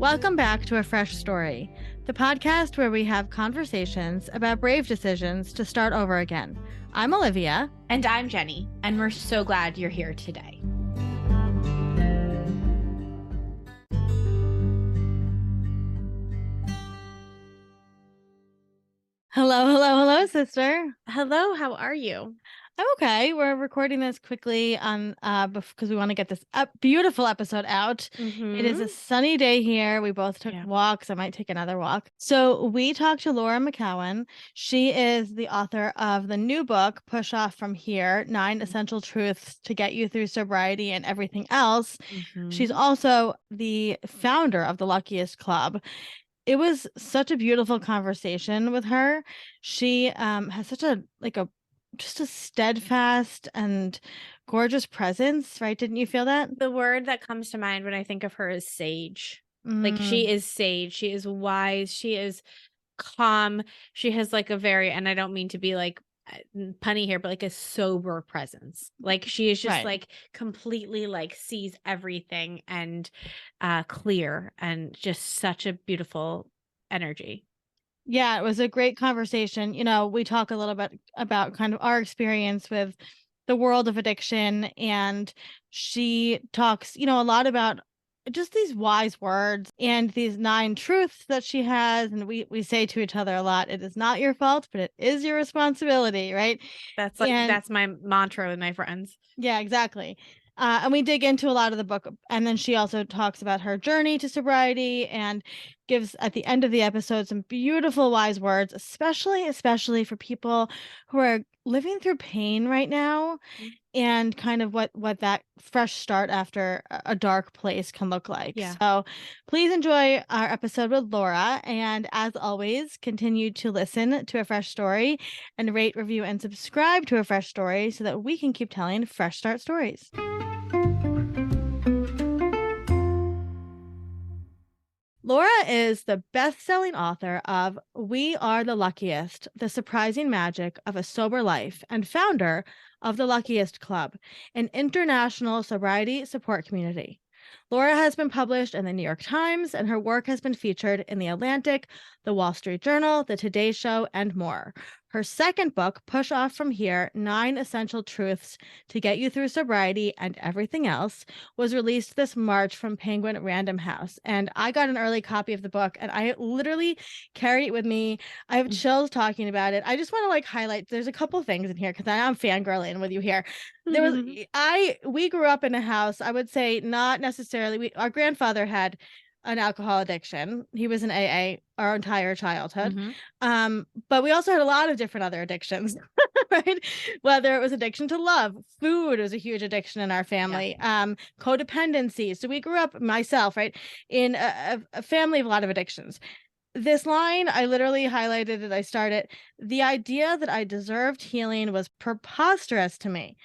Welcome back to A Fresh Story, the podcast where we have conversations about brave decisions to start over again. I'm Olivia. And I'm Jenny, and we're so glad you're here today. Hello, sister. Hello, how are you? I'm okay. We're recording this quickly on because we want to get this beautiful episode out. It is a sunny day here. We both took walks. I might take another walk. So we talked to Laura McKowen. She is the author of the new book, Push Off From Here, 9 Essential Truths to Get You Through Sobriety and Everything Else. She's also the founder of the Luckiest Club. It was such a beautiful conversation with her. She has such just a steadfast and gorgeous presence, right? Didn't you feel that? The word that comes to mind when I think of her is sage. Like, she is sage. She is wise. She is calm. She has like a very, and I don't mean to be like punny here, but like a sober presence. Like, she is just like completely like sees everything and clear, and just such a beautiful energy. Yeah, it was a great conversation. You know, we talk a little bit about kind of our experience with the world of addiction, and she talks, a lot about just these wise words and these 9 truths that she has. And we say to each other a lot, it is not your fault, but it is your responsibility, right? That's my mantra with my friends. Yeah, exactly. And we dig into a lot of the book. And then she also talks about her journey to sobriety and gives at the end of the episode some beautiful wise words, especially for people who are living through pain right now, and kind of what that fresh start after a dark place can look like. Yeah. So please enjoy our episode with Laura. And as always, continue to listen to A Fresh Story and rate, review, and subscribe to A Fresh Story so that we can keep telling fresh start stories. Laura is the best-selling author of We Are The Luckiest, The Surprising Magic of a Sober Life, and founder of the Luckiest Club, an international sobriety support community. Laura has been published in the New York Times, and her work has been featured in The Atlantic, The Wall Street Journal, The Today Show, and more. Her second book, Push Off From Here, 9 Essential Truths to Get You Through Sobriety and Everything Else, was released this March from Penguin Random House. And I got an early copy of the book, and I literally carry it with me. I have chills talking about it. I just want to highlight, there's a couple things in here because I'm fangirling with you here. We grew up in a house, I would say not necessarily, our grandfather had an alcohol addiction. He was in AA our entire childhood. But we also had a lot of different other addictions, right? Whether it was addiction to love, food was a huge addiction in our family, codependency. So we grew up, myself, right, in a family of a lot of addictions. This line, I literally highlighted it. I started, the idea that I deserved healing was preposterous to me.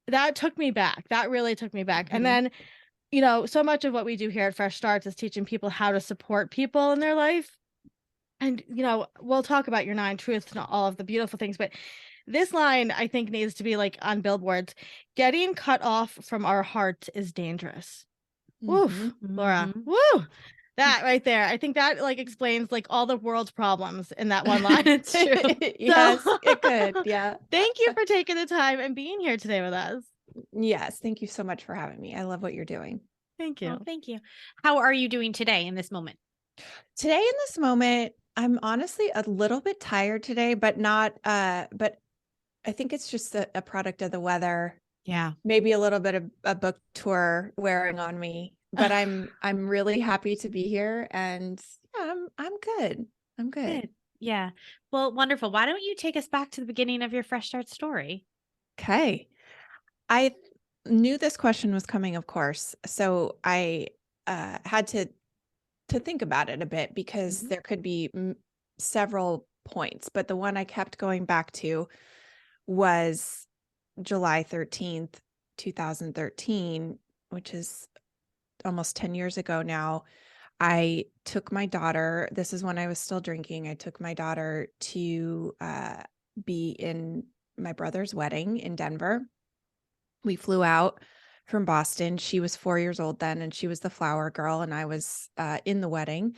That took me back. That really took me back. And then, so much of what we do here at Fresh Starts is teaching people how to support people in their life. And, we'll talk about your 9 truths and all of the beautiful things, but this line, I think, needs to be on billboards. Getting cut off from our hearts is dangerous. Woof, Laura. Woo! That right there. I think that explains all the world's problems in that one line. It's true. Yes, it could. Yeah. Thank you for taking the time and being here today with us. Yes. Thank you so much for having me. I love what you're doing. Thank you. Oh, thank you. How are you doing today in this moment? Today in this moment, I'm honestly a little bit tired today, but not, but I think it's just a product of the weather. Yeah. Maybe a little bit of a book tour wearing on me, but I'm really happy to be here, and yeah, I'm good. I'm good. Yeah. Well, wonderful. Why don't you take us back to the beginning of your Fresh Start story? Okay. I knew this question was coming, of course. So I had to think about it a bit, because there could be several points, but the one I kept going back to was July 13th, 2013, which is almost 10 years ago now. I took my daughter, this is when I was still drinking. I took my daughter to be in my brother's wedding in Denver. We flew out from Boston. She was 4 years old then, and she was the flower girl, and I was in the wedding.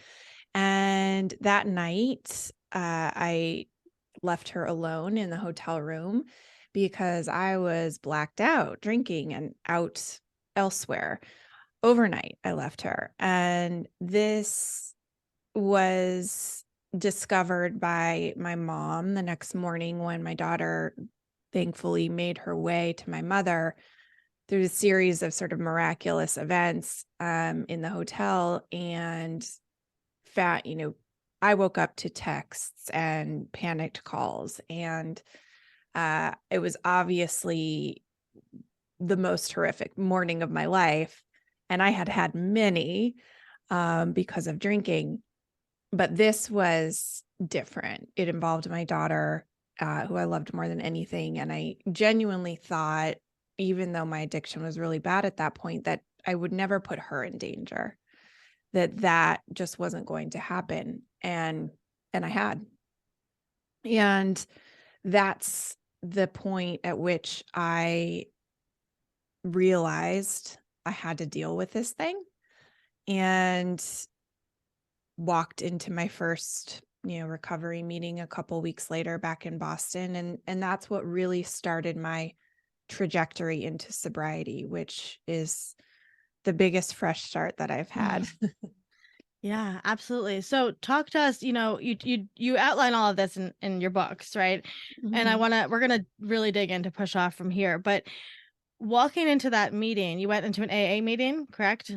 And that night, I left her alone in the hotel room because I was blacked out drinking and out elsewhere. Overnight, I left her. And this was discovered by my mom the next morning when my daughter thankfully made her way to my mother through a series of sort of miraculous events in the hotel. And I woke up to texts and panicked calls, and it was obviously the most horrific morning of my life. And I had had many because of drinking, but this was different. It involved my daughter, who I loved more than anything. And I genuinely thought, even though my addiction was really bad at that point, that I would never put her in danger, that just wasn't going to happen. And I had. And that's the point at which I realized I had to deal with this thing, and walked into my first, recovery meeting a couple weeks later back in Boston. And that's what really started my trajectory into sobriety, which is the biggest fresh start that I've had. Yeah, absolutely. So talk to us, you outline all of this in your books, right? And we're going to really dig into push off from here, but walking into that meeting, you went into an AA meeting, correct?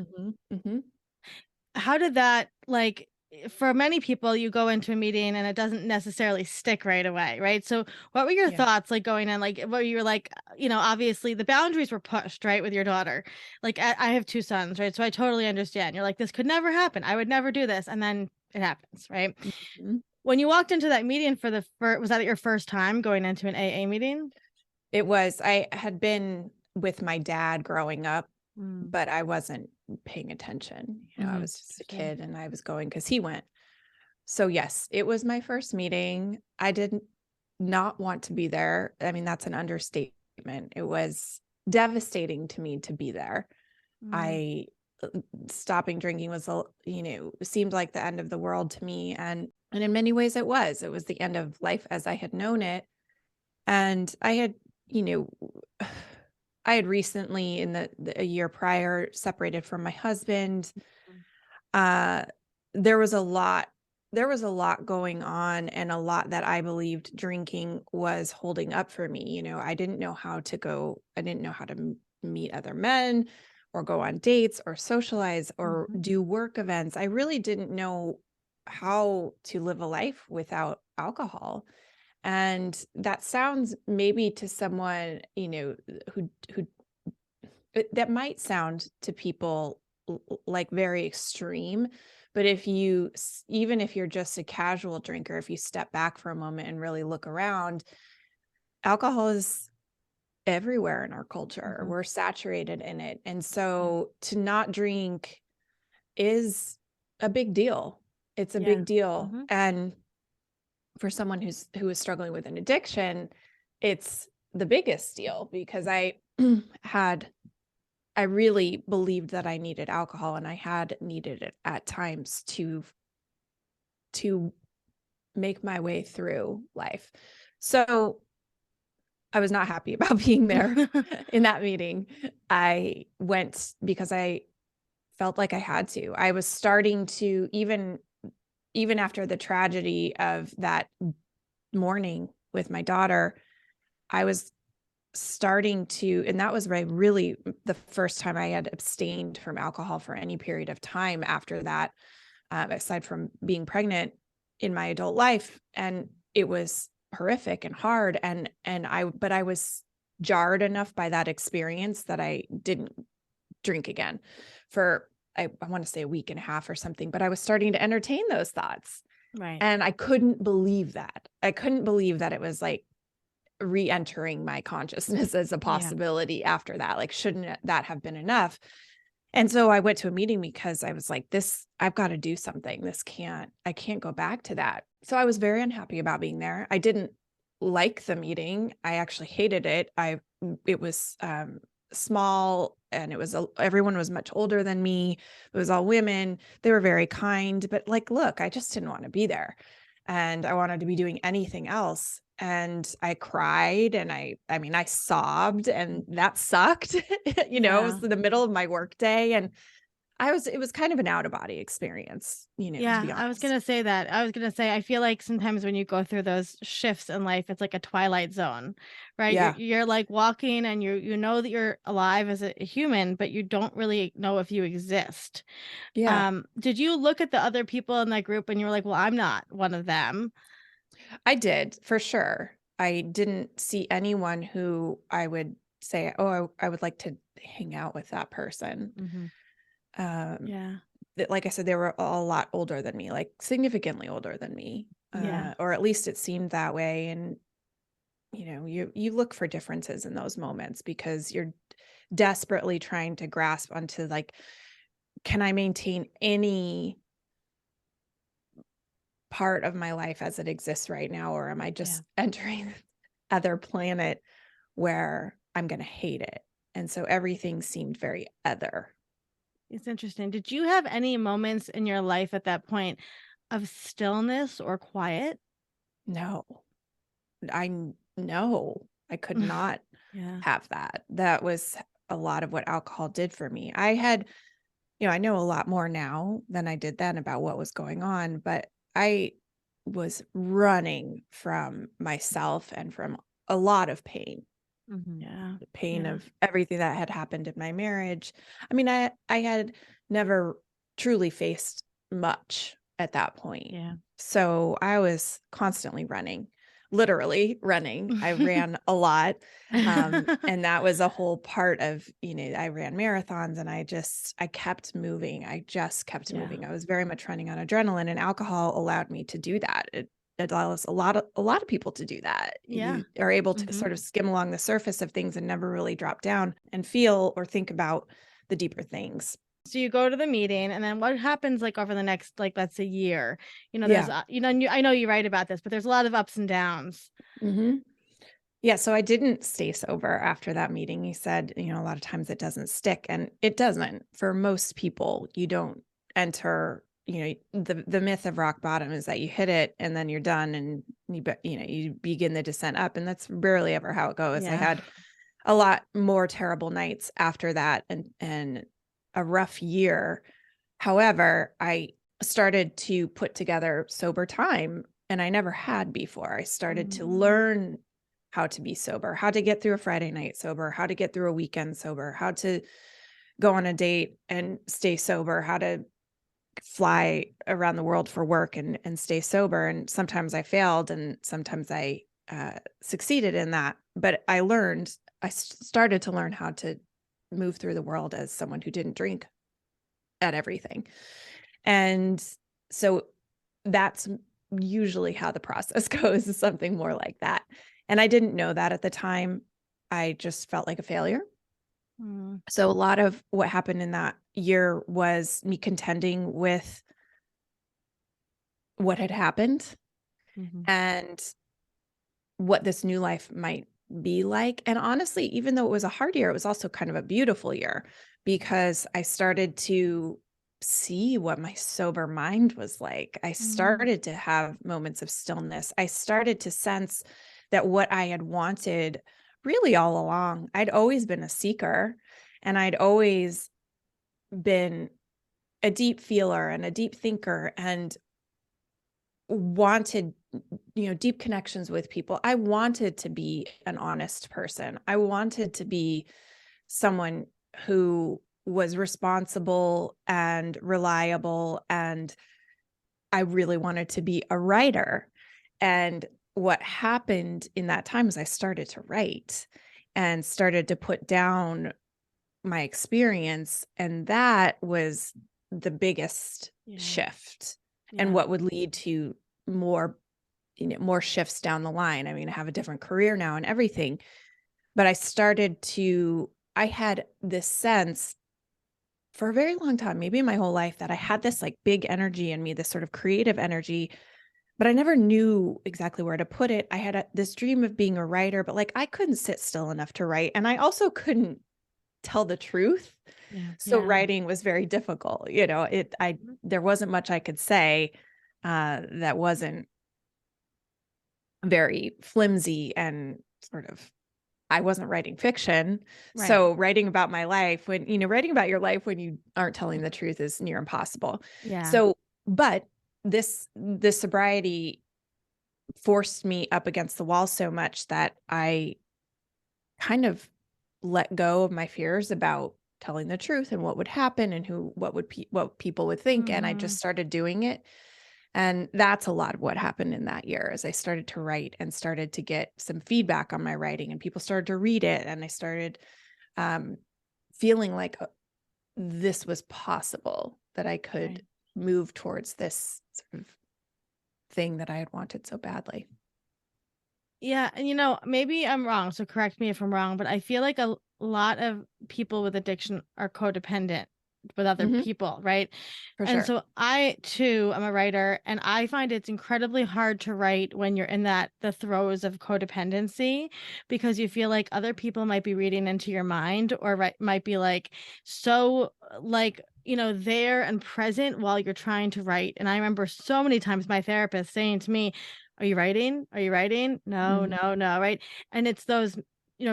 How did that, like, for many people, you go into a meeting and it doesn't necessarily stick right away, right? So what were your thoughts, like, going in, like, what you were like, obviously the boundaries were pushed, right, with your daughter. Like, I have 2 sons, right? So I totally understand. You're like, this could never happen. I would never do this. And then it happens, right? When you walked into that meeting was that your first time going into an AA meeting? It was. I had been with my dad growing up, but I wasn't paying attention. I was just a kid, and I was going because he went. So yes, it was my first meeting. I did not want to be there. I mean, that's an understatement. It was devastating to me to be there. I stopping drinking was, seemed like the end of the world to me. And in many ways it was the end of life as I had known it. And I had, I had recently a year prior separated from my husband. There was a lot going on, and a lot that I believed drinking was holding up for me. I didn't know how to meet other men or go on dates or socialize or do work events. I really didn't know how to live a life without alcohol. And that sounds maybe to someone, who that might sound to people like very extreme, but even if you're just a casual drinker, if you step back for a moment and really look around, alcohol is everywhere in our culture. We're saturated in it. And so to not drink is a big deal. It's a big deal. And for someone who is struggling with an addiction, it's the biggest deal, because I really believed that I needed alcohol, and I had needed it at times to make my way through life. So I was not happy about being there in that meeting. I went because I felt like I had to. I was starting to, even after the tragedy of that morning with my daughter, I was starting to, and that was really the first time I had abstained from alcohol for any period of time after that, aside from being pregnant in my adult life. And it was horrific and hard. But I was jarred enough by that experience that I didn't drink again for, I want to say, a week and a half or something, but I was starting to entertain those thoughts. Right. And I couldn't believe that. I couldn't believe that it was like re-entering my consciousness as a possibility after that. Like, shouldn't that have been enough? And so I went to a meeting because I was like, I've got to do something. I can't go back to that. So I was very unhappy about being there. I didn't like the meeting. I actually hated it. It was small, and everyone was much older than me. It was all women. They were very kind, but like, look, I just didn't want to be there, and I wanted to be doing anything else. And I cried, and I mean, I sobbed, and that sucked. It was the middle of my work day, and it was kind of an out of body experience, to Yeah, be I was honest. gonna say that. I was gonna say I feel like sometimes when you go through those shifts in life, it's like a twilight zone, right? You're Yeah. you're like walking and you know that you're alive as a human, but you don't really know if you exist. Yeah. Did you look at the other people in that group and you were like, well, I'm not one of them? I did, for sure. I didn't see anyone who I would say, oh, I would like to hang out with that person. Mm-hmm. Um, Yeah. like I said, they were a lot older than me, like significantly older than me, Yeah. or at least it seemed that way. And you look for differences in those moments because you're desperately trying to grasp onto, like, can I maintain any part of my life as it exists right now, or am I just entering other planet where I'm going to hate it? And so everything seemed very other. It's interesting. Did you have any moments in your life at that point of stillness or quiet? No, no, I could not Yeah. have that. That was a lot of what alcohol did for me. I know a lot more now than I did then about what was going on, but I was running from myself and from a lot of pain. Yeah. The pain Yeah. of everything that had happened in my marriage. I mean, I had never truly faced much at that point. Yeah. So I was constantly running, literally running. I ran a lot. And that was a whole part of, I ran marathons, and I kept moving. I just kept moving. I was very much running on adrenaline, and alcohol allowed me to do that. It allows a lot of people to do that. Yeah. You are able to sort of skim along the surface of things and never really drop down and feel or think about the deeper things. So you go to the meeting, and then what happens like over the next, like, let's say year? There's, Yeah. I know you write about this, but there's a lot of ups and downs. Mm-hmm. Yeah. So I didn't stay sober after that meeting. He said, a lot of times it doesn't stick, and it doesn't. For most people, you don't enter, the myth of rock bottom is that you hit it and then you're done, and you begin the descent up. And that's rarely ever how it goes. I Yeah. had a lot more terrible nights after that, and a rough year. However, I started to put together sober time, and I never had before. I started to learn how to be sober, how to get through a Friday night sober, how to get through a weekend sober, how to go on a date and stay sober, how to fly around the world for work and stay sober. And sometimes I failed, and sometimes I succeeded in that. But I started to learn how to move through the world as someone who didn't drink at everything. And so that's usually how the process goes, is something more like that. And I didn't know that at the time. I just felt like a failure. So a lot of what happened in that year was me contending with what had happened and what this new life might be like. And honestly, even though it was a hard year, it was also kind of a beautiful year, because I started to see what my sober mind was like. I started to have moments of stillness. I started to sense that what I had wanted really all along, I'd always been a seeker, and I'd always been a deep feeler and a deep thinker, and wanted, deep connections with people. I wanted to be an honest person. I wanted to be someone who was responsible and reliable, and I really wanted to be a writer. And what happened in that time is I started to write and started to put down my experience, and that was the biggest shift, and what would lead to more more shifts down the line. I mean, I have a different career now and everything, but I had this sense for a very long time, maybe my whole life, that I had this like big energy in me, this sort of creative energy, but I never knew exactly where to put it. I had this dream of being a writer, but like I couldn't sit still enough to write. And I also couldn't tell the truth. Yeah. So Yeah. writing was very difficult. There wasn't much I could say that wasn't very flimsy and sort of, I wasn't writing fiction. Right. So writing about my life writing about your life when you aren't telling the truth is near impossible. Yeah. So, but this sobriety forced me up against the wall so much that I kind of let go of my fears about telling the truth and what would happen and what people would think. And I just started doing it. And that's a lot of what happened in that year as I started to write and started to get some feedback on my writing, and people started to read it. And I started feeling like this was possible, that I could move towards this sort of thing that I had wanted so badly. Yeah, and maybe I'm wrong, so correct me if I'm wrong, but I feel like a lot of people with addiction are codependent with other people, right? For And sure. so I too am a writer, and I find it's incredibly hard to write when you're in the throes of codependency, because you feel like other people might be reading into your mind, or might be like so like there and present while you're trying to write. And I remember so many times my therapist saying to me, "Are you writing? Are you writing? No, no, no," right? And it's those,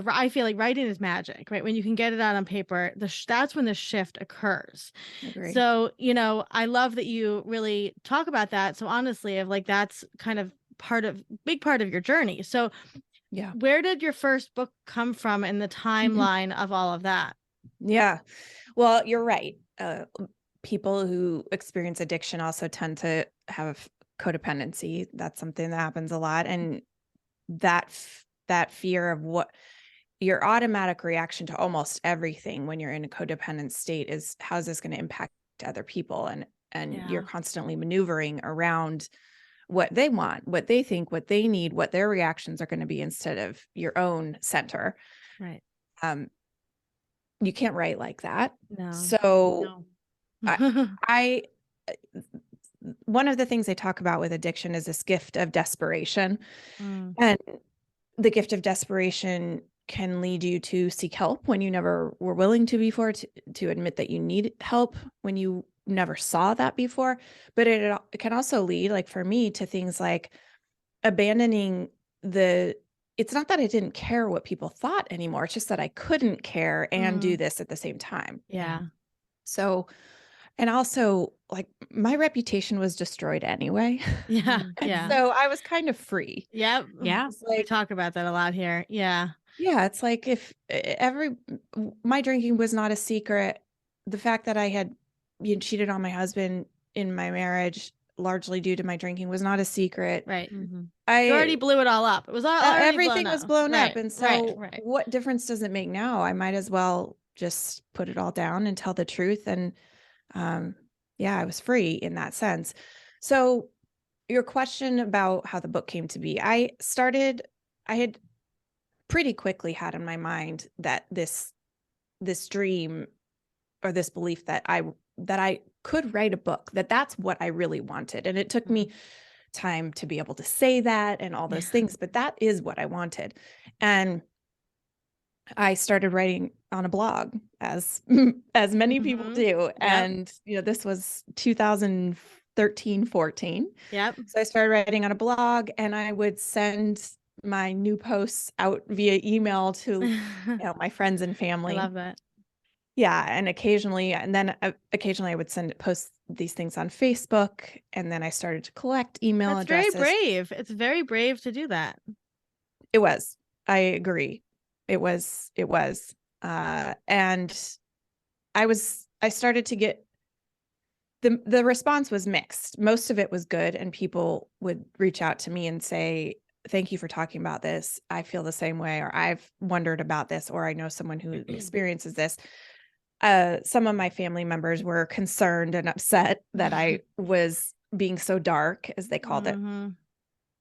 I feel like writing is magic, right? When you can get it out on paper, that's when the shift occurs. Agree. So, I love that you really talk about that. So honestly, of like, that's kind of big part of your journey. So Yeah. where did your first book come from in the timeline of all of that? Yeah. Well, you're right. People who experience addiction also tend to have codependency. That's something that happens a lot. And that fear of what your automatic reaction to almost everything when you're in a codependent state is, how's this going to impact other people? And you're constantly maneuvering around what they want, what they think, what they need, what their reactions are going to be, instead of your own center. Right. You can't write like that. No. So No. I one of the things they talk about with addiction is this gift of desperation. And the gift of desperation can lead you to seek help when you never were willing to before, to admit that you need help when you never saw that before. But it can also lead, like for me, to things like abandoning it's not that I didn't care what people thought anymore. It's just that I couldn't care and do this at the same time. Yeah. So, and also, like, my reputation was destroyed anyway. Yeah. And Yeah. so I was kind of free. Yep. Yeah. It's We like, talk about that a lot here. Yeah. yeah, it's like if my drinking was not a secret, the fact that I had cheated on my husband in my marriage, largely due to my drinking, was not a secret. Right. You I already blew it all up. It was already everything blown was up. blown up. Right. And so Right. what difference does it make now? I might as well just put it all down and tell the truth. And yeah, I was free in that sense. So your question about how the book came to be, I had pretty quickly had in my mind that this dream, or this belief that I could write a book, that's what I really wanted. And it took me time to be able to say that and all those things, but that is what I wanted. And I started writing on a blog, as many people do. And this was 2013, 14. Yep. So I started writing on a blog, and I would send my new posts out via email to my friends and family. I love that. Yeah, and occasionally I would post these things on Facebook, and then I started to collect email That's addresses. very brave. It's very brave to do that. It was. I agree. It was. And I started to get the response was mixed. Most of it was good, and people would reach out to me and say, "Thank you for talking about this. I feel the same way," or "I've wondered about this," or "I know someone who experiences this." Some of my family members were concerned and upset that I was being so dark, as they called it. And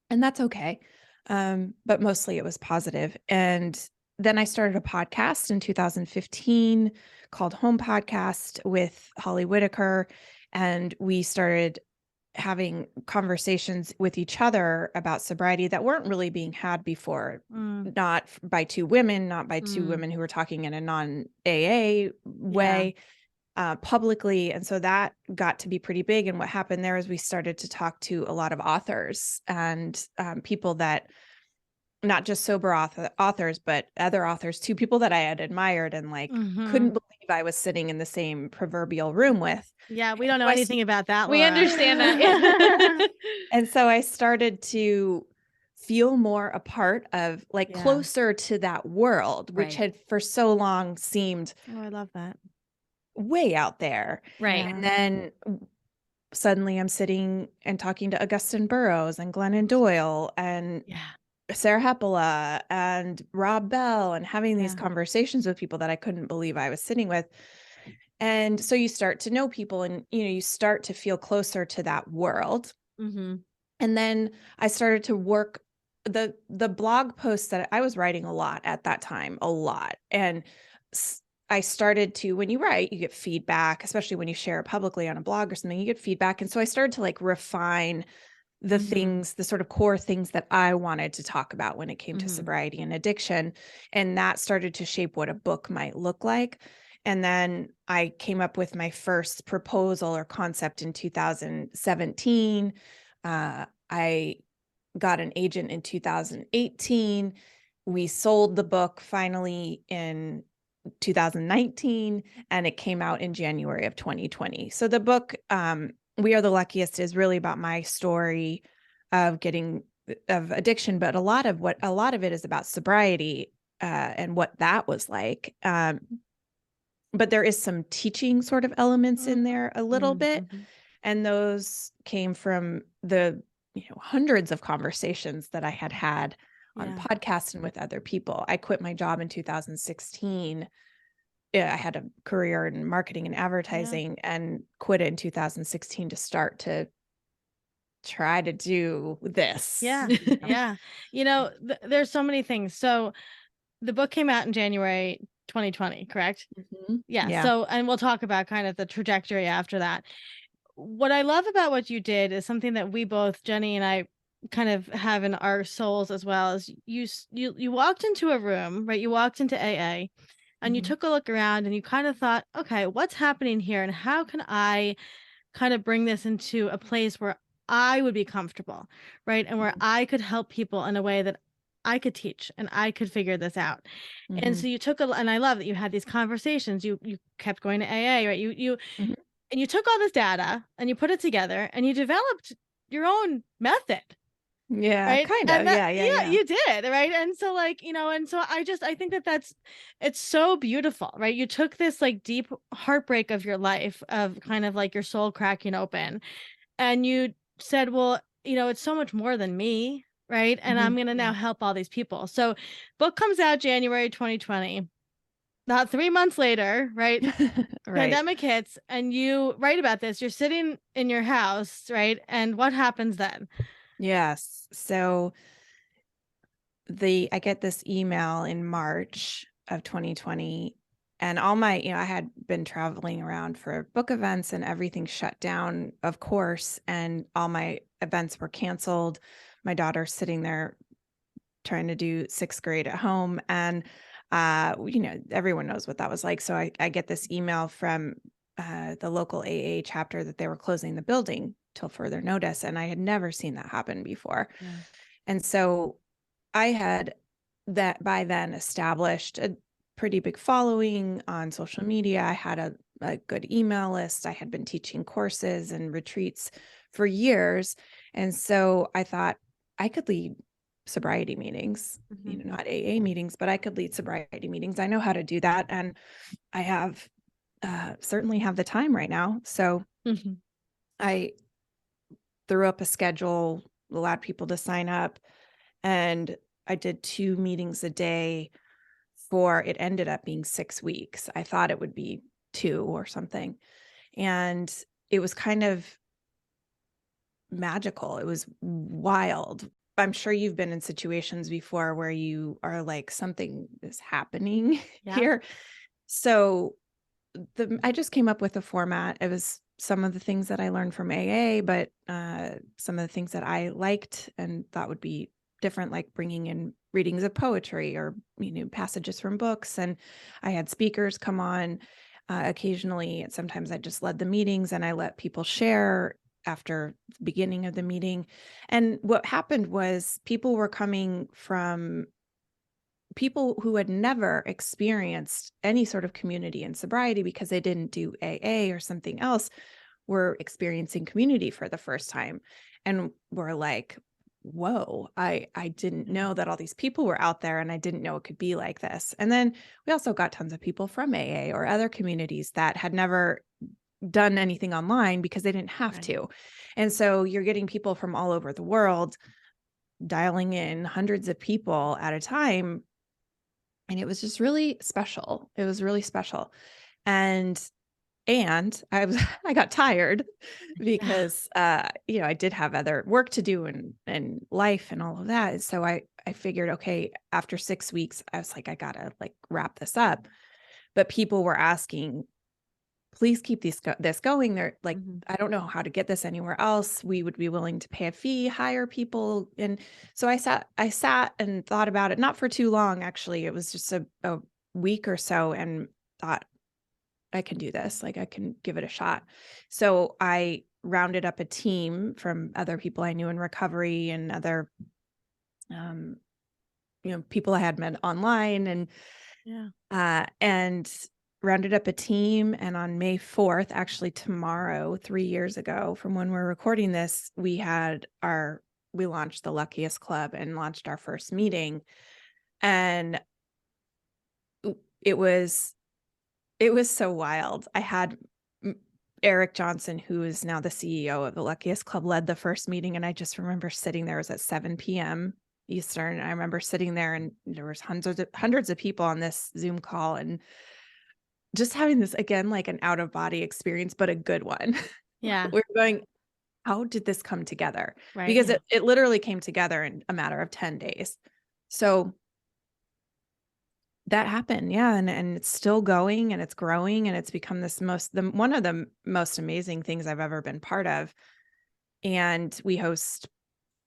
that's okay. But mostly it was positive. And then I started a podcast in 2015 called Home Podcast with Holly Whitaker. And we started having conversations with each other about sobriety that weren't really being had before, not by two women, not by two women who were talking in a non-AA way, publicly. And so that got to be pretty big. And what happened there is we started to talk to a lot of authors and people that, not just sober authors, but other authors too, people that I had admired and like couldn't believe I was sitting in the same proverbial room with. Yeah, we don't know anything about that, We Laura. understand that. And so I started to feel more a part of, like, closer to that world, which had for so long seemed I love that. way out there. Right. And then suddenly I'm sitting and talking to Augustine Burroughs and Glennon Doyle and Sarah Hepola and Rob Bell, and having these conversations with people that I couldn't believe I was sitting with. And so you start to know people and, you start to feel closer to that world. And then I started to work the blog posts that I was writing a lot at that time, a lot. And I started to, when you write, you get feedback, especially when you share it publicly on a blog or something, you get feedback. And so I started to like refine the things, the sort of core things that I wanted to talk about when it came to sobriety and addiction. And that started to shape what a book might look like. And then I came up with my first proposal or concept in 2017. I got an agent in 2018. We sold the book finally in 2019, and it came out in January of 2020. So the book, We Are The Luckiest, is really about my story of addiction, but a lot of it is about sobriety and what that was like. But there is some teaching sort of elements in there a little bit. And those came from the hundreds of conversations that I had on podcasts and with other people. I quit my job in 2016. I had a career in marketing and advertising and quit it in 2016 to start to try to do this. Yeah. There's so many things. So the book came out in January 2020, correct? Yeah. So, and we'll talk about kind of the trajectory after that. What I love about what you did is something that we both, Jenny and I, kind of have in our souls as well, is you walked into a room, right? You walked into AA and you took a look around and you kind of thought, okay, what's happening here and how can I kind of bring this into a place where I would be comfortable, right? And where I could help people in a way that I could teach and I could figure this out. And so you and I love that you had these conversations. You kept going to AA, right? And you took all this data and you put it together and you developed your own method. Yeah, right? kind of. Yeah, you did, right? And so and so I think it's so beautiful, right? You took this like deep heartbreak of your life, of kind of like your soul cracking open, and you said, well, it's so much more than me, right? And I'm going to now help all these people. So book comes out January 2020. Not 3 months later, right? Pandemic hits and you write about this. You're sitting in your house, right? And what happens then? Yes. So I get this email in March of 2020, and all my, I had been traveling around for book events and everything shut down, of course, and all my events were canceled. My daughter's sitting there trying to do 6th grade at home, and everyone knows what that was like. So I get this email from the local AA chapter that they were closing the building till further notice. And I had never seen that happen before. And so I had by then established a pretty big following on social media. I had a good email list. I had been teaching courses and retreats for years. And so I thought I could lead sobriety meetings, not AA meetings, but I could lead sobriety meetings. I know how to do that. And I have certainly have the time right now. So I threw up a schedule, allowed people to sign up, and I did 2 meetings a day it ended up being 6 weeks. I thought it would be 2 or something. And it was kind of magical. It was wild. I'm sure you've been in situations before where you are like, something is happening here. So I just came up with a format. It was some of the things that I learned from AA, but some of the things that I liked and thought would be different, like bringing in readings of poetry or, passages from books. And I had speakers come on occasionally. And sometimes I just led the meetings and I let people share after the beginning of the meeting. And what happened was people were coming from people who had never experienced any sort of community in sobriety because they didn't do AA or something else, were experiencing community for the first time. And were like, whoa, I didn't know that all these people were out there and I didn't know it could be like this. And then we also got tons of people from AA or other communities that had never done anything online because they didn't have to. And so you're getting people from all over the world dialing in, hundreds of people at a time. And it was just really special. It was really special. And I got tired because I did have other work to do and life and all of that. So I figured, okay, after 6 weeks, I was like, I gotta like wrap this up. But people were asking, please keep this going. They're like, I don't know how to get this anywhere else. We would be willing to pay a fee, hire people. And so I sat and thought about it, not for too long, actually. It was just a week or so, and thought, I can do this. Like, I can give it a shot. So I rounded up a team from other people I knew in recovery and other, people I had met online, and rounded up a team. And on May 4th, actually tomorrow, 3 years ago from when we're recording this, we launched the Luckiest Club and launched our first meeting. And it was so wild. I had Eric Johnson, who is now the CEO of the Luckiest Club, led the first meeting. And I just remember sitting there. It was at 7 p.m. Eastern. I remember sitting there and there was hundreds of people on this Zoom call and just having this, again, like an out of body experience, but a good one. Yeah. We're going, how did this come together? Right. Because it literally came together in a matter of 10 days. So that happened. Yeah. And it's still going and it's growing and it's become one of the most amazing things I've ever been part of. And we host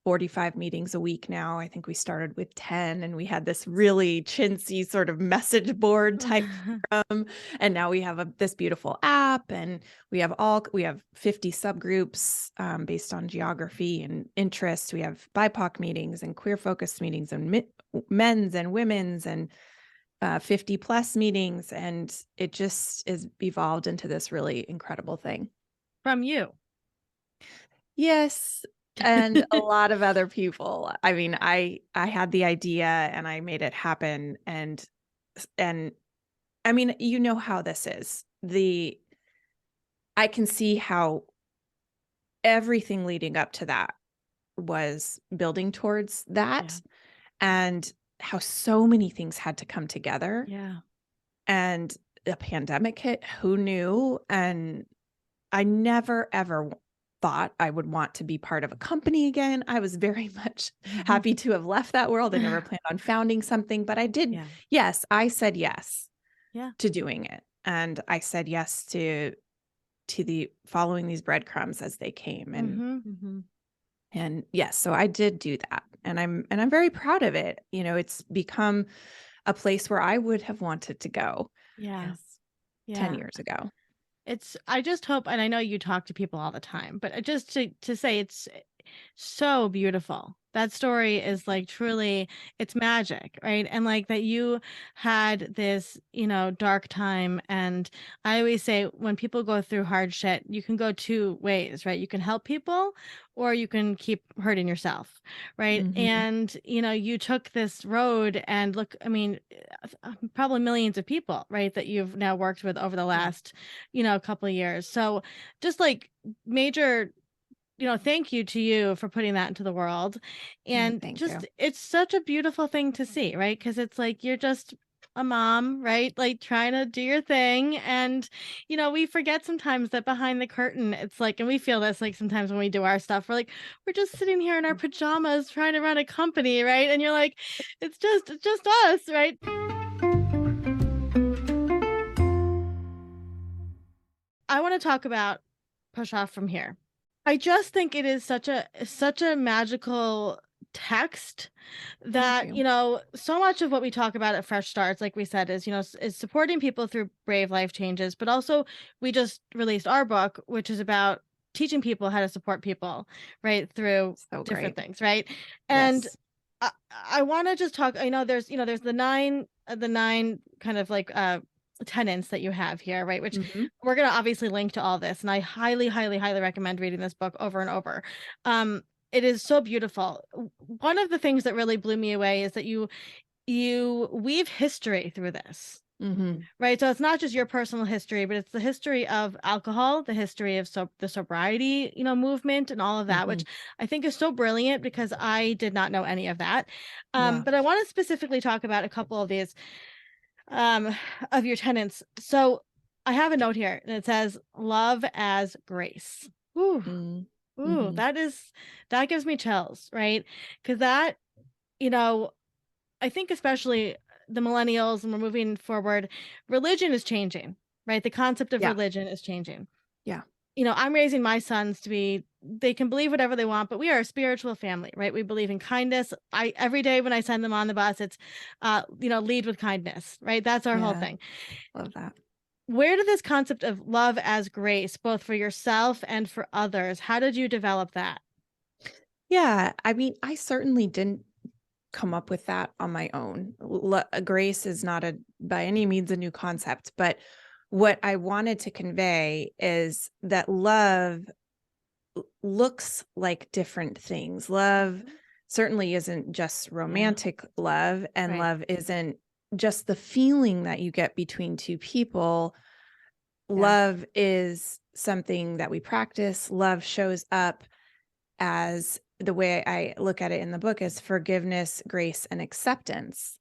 45 meetings a week now. I think we started with 10 and we had this really chintzy sort of message board type and now we have this beautiful app, and we have 50 subgroups based on geography and interest. We have BIPOC meetings and queer focused meetings and men's and women's and 50 plus meetings. And it just is evolved into this really incredible thing. From you. Yes. And a lot of other people. I mean, I had the idea and I made it happen. And I mean, you know how this is. I can see how everything leading up to that was building towards that, and how so many things had to come together. Yeah. And a pandemic hit, who knew? And I never, ever thought I would want to be part of a company again. I was very much happy to have left that world. I never planned on founding something, but I did. Yeah. Yes, I said yes to doing it. And I said yes to the following these breadcrumbs as they came. And yes, so I did do that. And I'm very proud of it. It's become a place where I would have wanted to go. Yes. 10 years ago. I just hope, and I know you talk to people all the time, but just to say it's so beautiful. That story is like truly, it's magic, right? And like that you had this, dark time. And I always say when people go through hard shit, you can go two ways, right? You can help people or you can keep hurting yourself, right? And, you took this road and look, I mean, probably millions of people, right? That you've now worked with over the last, couple of years. So just like major thank you to you for putting that into the world. And Thank you. it's such a beautiful thing to see, right? Because it's like you're just a mom, right? Like trying to do your thing. And, we forget sometimes that behind the curtain, it's like, and we feel this like sometimes when we do our stuff, we're just sitting here in our pajamas trying to run a company, right? And you're like, it's just us, right? I want to talk about push off from here. I just think it is such a magical text that, you. so much of what we talk about at Fresh Starts, like we said, is, is supporting people through brave life changes. But also, we just released our book, which is about teaching people how to support people, right, through So different great. things, right? And Yes. I want to just talk. I know there's the nine kind of like tenets that you have here, right? Which Mm-hmm. we're going to obviously link to all this, and I highly, highly, highly recommend reading this book over and over. It is so beautiful. One of the things that really blew me away is that you weave history through this. Mm-hmm. Right. So it's not just your personal history, but it's the history of alcohol, the history of the sobriety, movement and all of that, Mm-hmm. which I think is so brilliant because I did not know any of that. Yeah. But I want to specifically talk about a couple of these of your tenets. So I have a note here and it says love as grace. Ooh, ooh, Mm-hmm. that gives me chills, right? Because that, you know, I think especially the millennials and we're moving forward, religion is changing, right? The concept of Yeah. religion is changing. Yeah. I'm raising my sons to be, they can believe whatever they want, but we are a spiritual family, right? We believe in kindness. Every day when I send them on the bus, it's, lead with kindness, right? That's our whole Yeah. thing. Love that. Where did this concept of love as grace, both for yourself and for others, how did you develop that? Yeah. I mean, I certainly didn't come up with that on my own. Grace is not by any means a new concept, but what I wanted to convey is that love looks like different things. Love certainly isn't just romantic love, and Right. love isn't just the feeling that you get between two people. Love is something that we practice. Love shows up as, the way I look at it in the book, is forgiveness, grace, and acceptance.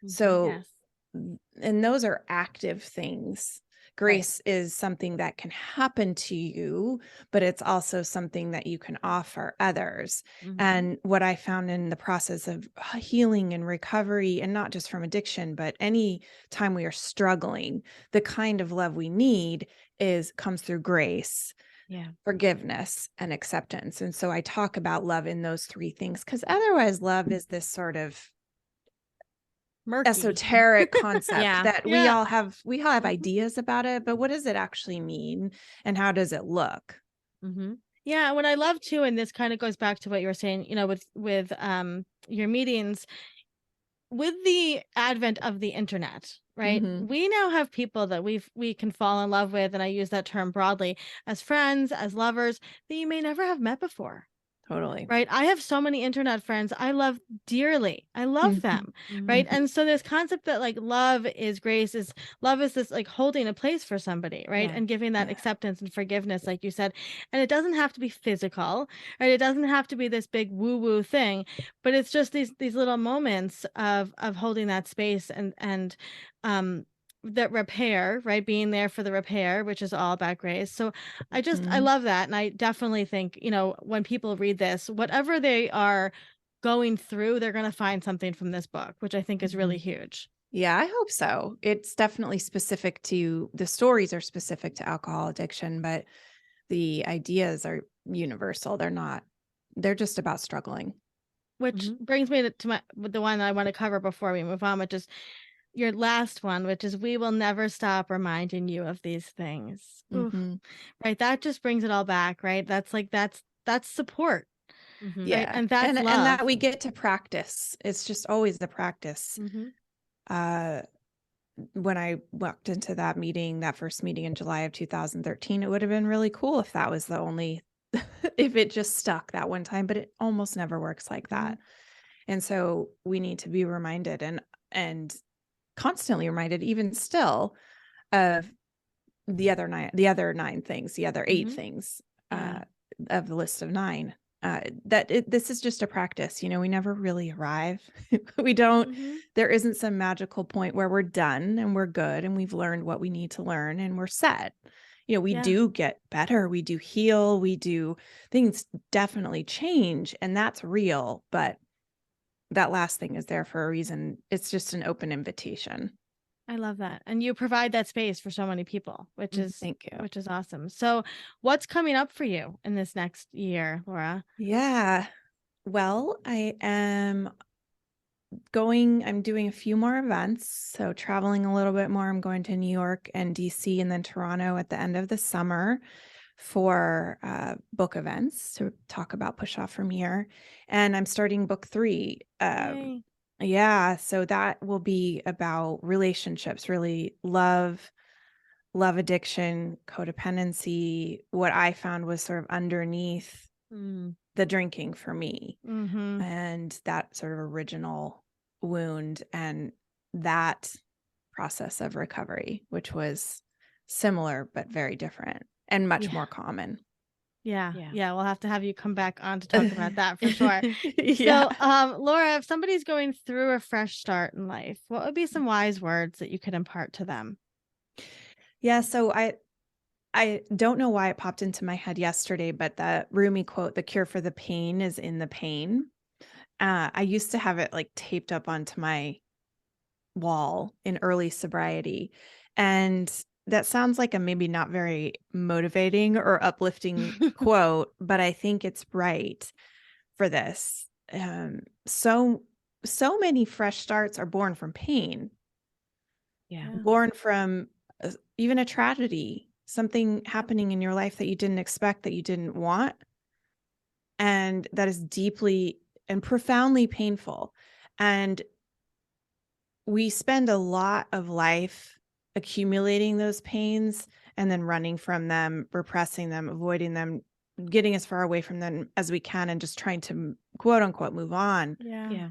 So, Yes. and those are active things. Grace is something that can happen to you, but it's also something that you can offer others. And what I found in the process of healing and recovery, and not just from addiction, but any time we are struggling, the kind of love we need comes through grace, forgiveness, and acceptance. And so I talk about love in those three things, because otherwise love is this sort of Murky. esoteric concept that we Yeah. all have ideas about it, but what does it actually mean and how does it look? Yeah, what I love too, and this kind of goes back to what you were saying, with your meetings, with the advent of the internet, right? Mm-hmm. We now have people that we can fall in love with, and I use that term broadly, as friends, as lovers that you may never have met before. Totally. Right. I have so many internet friends I love dearly. I love them. Right. Mm-hmm. And so this concept that like love is grace, is love is this like holding a place for somebody, right? Yeah. And giving that Yeah. acceptance and forgiveness, like you said. And it doesn't have to be physical, right? It doesn't have to be this big woo-woo thing, but it's just these little moments of holding that space and um that repair, right? Being there for the repair, which is all about grace. So I Mm-hmm. love that. And I definitely think, when people read this, whatever they are going through, they're going to find something from this book, which I think is really huge. Yeah, I hope so. It's definitely the stories are specific to alcohol addiction, but the ideas are universal. They're just about struggling. Which brings me to the one I want to cover before we move on, which is your last one, which is we will never stop reminding you of these things. Oof. Mm-hmm. Right. That just brings it all back, right? That's like, that's support. Right. Yeah. And that's And love. that we get to practice. It's just always the practice. When I walked into that first meeting in July of 2013, it would have been really cool if that was the only, if it just stuck that one time, but it almost never works like that. And so we need to be reminded and constantly reminded, even still, of the other 8 things of the list of 9. This is just a practice. We never really arrive. We don't, there isn't some magical point where we're done and we're good and we've learned what we need to learn and we're set. We do get better. We do heal. Things definitely change, and that's real. But that last thing is there for a reason. It's just an open invitation. I love that. And you provide that space for so many people, which is Thank you. awesome. So what's coming up for you in this next year, Laura? Yeah. Well, I'm doing a few more events. So traveling a little bit more. I'm going to New York and DC and then Toronto at the end of the summer for book events to talk about Push Off From Here. And I'm starting book 3. Yay. Yeah. So that will be about relationships, really love addiction, codependency. What I found was sort of underneath the drinking for me, and that sort of original wound and that process of recovery, which was similar but very different and much more common. Yeah. Yeah. Yeah. We'll have to have you come back on to talk about that for sure. Yeah. So, Laura, if somebody's going through a fresh start in life, what would be some wise words that you could impart to them? Yeah. So I don't know why it popped into my head yesterday, but the Rumi quote, "The cure for the pain is in the pain." I used to have it like taped up onto my wall in early sobriety. And that sounds like a maybe not very motivating or uplifting quote, but I think it's right for this. So many fresh starts are born from pain, born from even a tragedy, something happening in your life that you didn't expect, that you didn't want, and that is deeply and profoundly painful. And we spend a lot of life accumulating those pains and then running from them, repressing them, avoiding them, getting as far away from them as we can, and just trying to quote unquote move on. Yeah.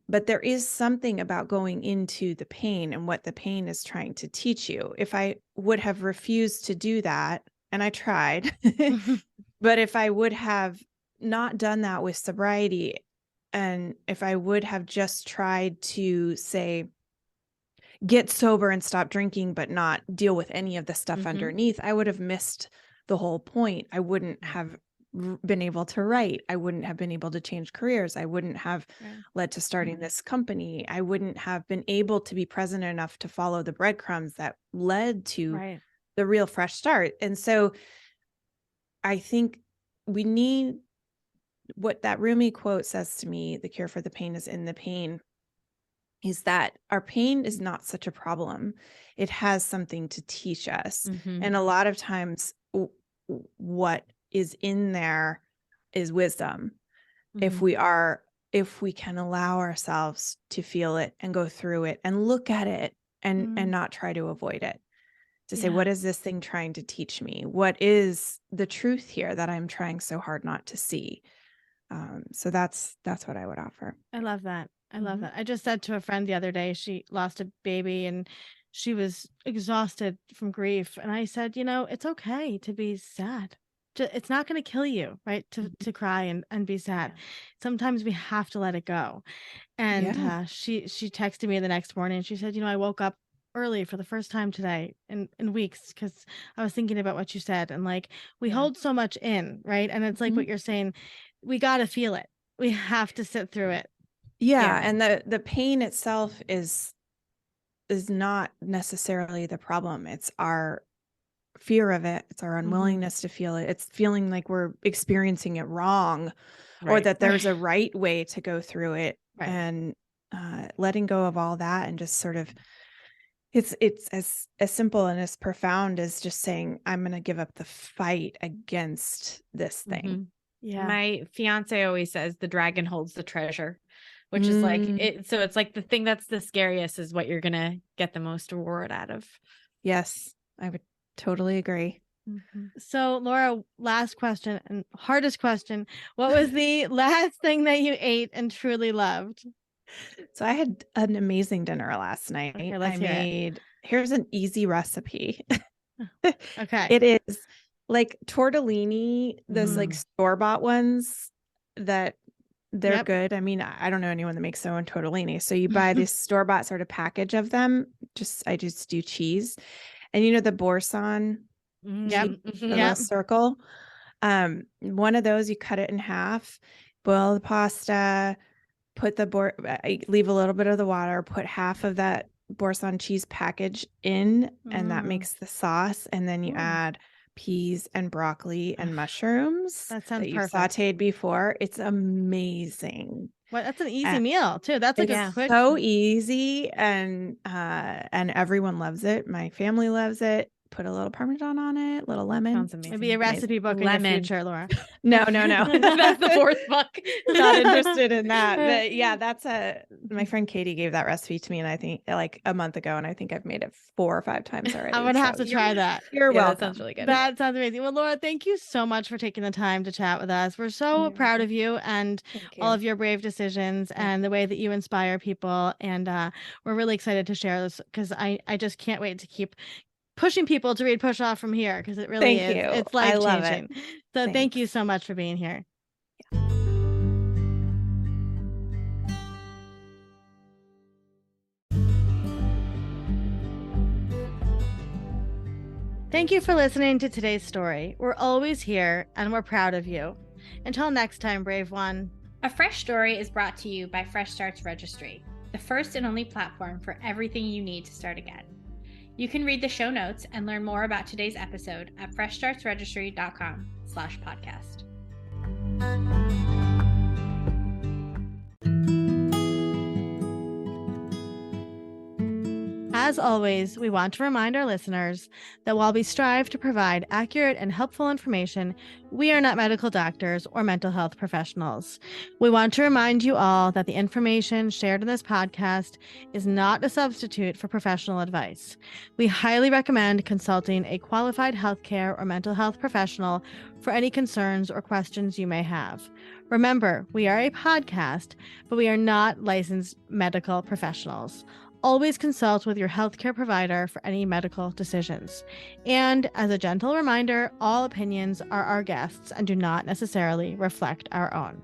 But there is something about going into the pain and what the pain is trying to teach you. If I would have refused to do that, and I tried, but if I would have not done that with sobriety, and if I would have just tried to say, get sober and stop drinking, but not deal with any of the stuff underneath, I would have missed the whole point. I wouldn't have been able to write. I wouldn't have been able to change careers. I wouldn't have led to starting this company. I wouldn't have been able to be present enough to follow the breadcrumbs that led to the real fresh start. And so I think we need, what that Rumi quote says to me, "The cure for the pain is in the pain," is that our pain is not such a problem. It has something to teach us. And a lot of times what is in there is wisdom. If we can allow ourselves to feel it and go through it and look at it and not try to avoid it. To say, what is this thing trying to teach me? What is the truth here that I'm trying so hard not to see? So that's what I would offer. I love that. I love that. I just said to a friend the other day, she lost a baby and she was exhausted from grief. And I said, it's okay to be sad. It's not going to kill you, right? To cry and be sad. Sometimes we have to let it go. And she texted me the next morning and she said, I woke up early for the first time today in weeks because I was thinking about what you said. And like, we hold so much in, right? And it's like what you're saying, we got to feel it. We have to sit through it. Yeah. And the pain itself is not necessarily the problem. It's our fear of it. It's our unwillingness to feel it. It's feeling like we're experiencing it wrong, or that there's a right way to go through it, and letting go of all that and just sort of, it's as simple and as profound as just saying, I'm going to give up the fight against this thing. Yeah. My fiance always says the dragon holds the treasure, which is like it. So it's like the thing that's the scariest is what you're going to get the most reward out of. Yes, I would totally agree. So Laura, last question and hardest question. What was the last thing that you ate and truly loved? So I had an amazing dinner last night. Okay, let's hear it. Here's an easy recipe. Okay. It is like tortellini, those like store-bought ones that they're good. I mean, I don't know anyone that makes their own tortellini. So you buy this store-bought sort of package of them. I just do cheese. And the Boursin cheese, circle. One of those, you cut it in half, boil the pasta, put leave a little bit of the water, put half of that boursin cheese package in, and that Mm. makes the sauce. And then you add peas and broccoli and mushrooms That sounds you've perfect. sauteed before. It's amazing. Well, that's an easy Uh, meal too. That's like a It's quick. so easy, and everyone loves it. My family loves it. Put a little Parmesan on it, little lemon. Sounds amazing. Maybe a recipe book in Lemon. your future, Laura. No. That's the fourth book. Not interested in that. But yeah, my friend Katie gave that recipe to me, and I think like a month ago, and I think I've made it 4 or 5 times already. I'm gonna have So to try that. You're Yeah, welcome. that sounds really good. That sounds amazing. Well, Laura, thank you so much for taking the time to chat with us. We're so You're proud welcome. of you and Thank all you. of your brave decisions and the way that you inspire people. And we're really excited to share this because I just can't wait to keep pushing people to read Push Off from here because it really Thank is. you. It's I life love changing. it. So thank you Thanks. so much for being here. Thank you for listening to today's story. We're always here and we're proud of you. Until next time, brave one. A Fresh Story is brought to you by Fresh Starts Registry, the first and only platform for everything you need to start again. You can read the show notes and learn more about today's episode at freshstartsregistry.com/podcast. As always, we want to remind our listeners that while we strive to provide accurate and helpful information, we are not medical doctors or mental health professionals. We want to remind you all that the information shared in this podcast is not a substitute for professional advice. We highly recommend consulting a qualified healthcare or mental health professional for any concerns or questions you may have. Remember, we are a podcast, but we are not licensed medical professionals. Always consult with your healthcare provider for any medical decisions. And as a gentle reminder, all opinions are our guests and do not necessarily reflect our own.